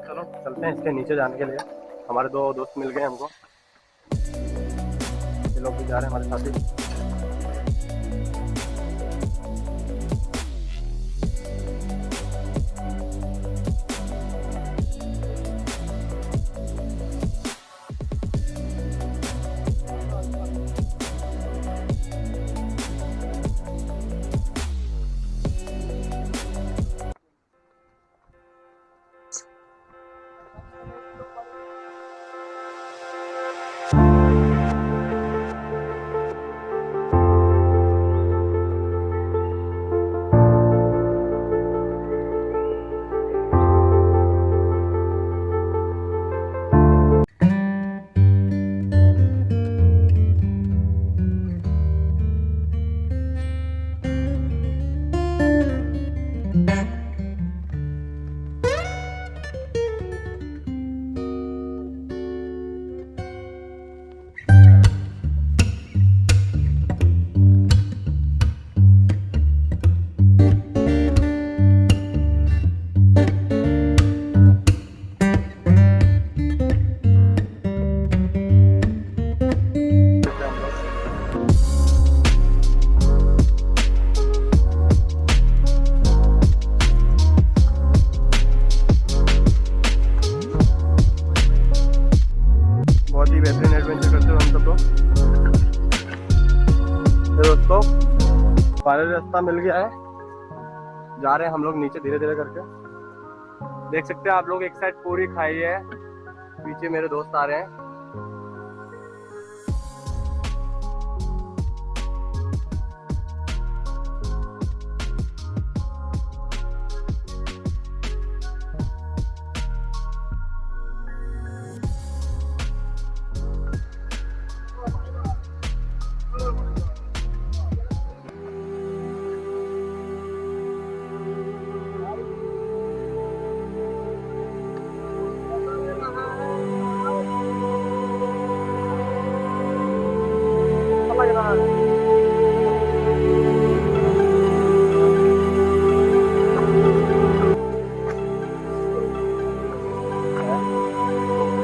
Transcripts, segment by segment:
चलो चलते हैं इसके नीचे जाने के लिए। हमारे दो दोस्त मिल गए हमको, ये लोग भी जा रहे हैं हमारे साथी। दोस्तों फाइनल रास्ता मिल गया है, जा रहे हैं हम लोग नीचे धीरे धीरे करके। देख सकते हैं आप लोग, एक साइड पूरी खाई है, पीछे मेरे दोस्त आ रहे हैं।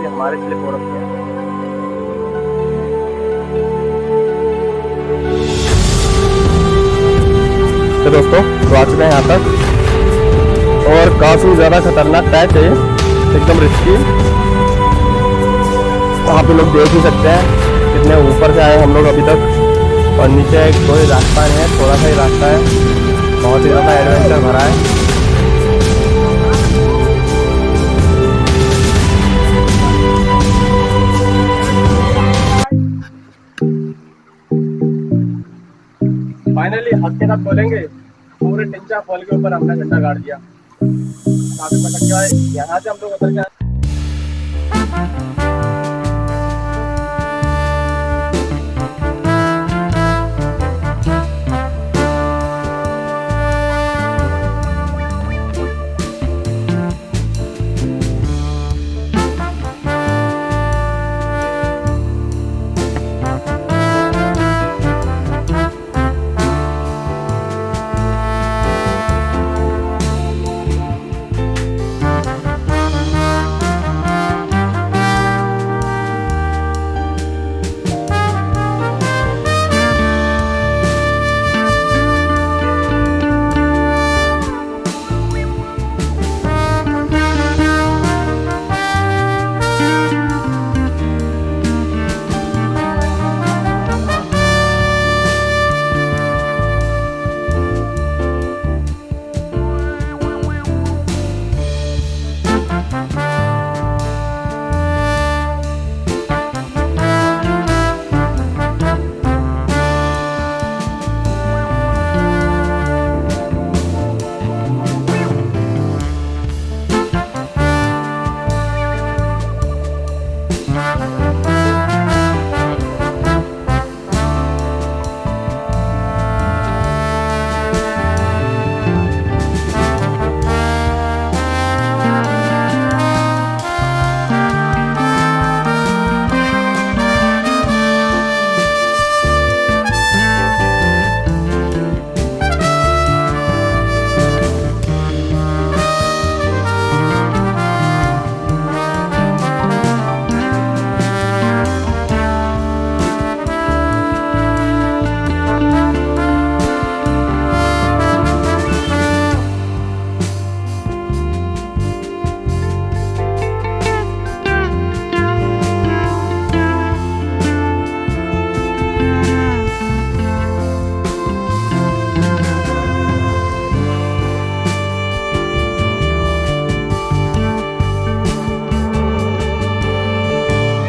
हमारे स्लिप हो रखी है। तो दोस्तों आ चुके हैं यहाँ तक, और काफी ज्यादा खतरनाक पैच है, एकदम रिस्की। वहाँ पे लोग देख ही सकते हैं कितने ऊपर से आए हम लोग अभी तक, और नीचे कोई रास्ता नहीं है, थोड़ा सा ही रास्ता है, बहुत ही ज़्यादा एडवेंचर भरा है। फाइनली हक के साथ बोलेंगे, पूरे टिंचा फॉल के ऊपर हमने झंडा गाड़ दिया। काफी पता क्या है, यहाँ से हम लोग उतर के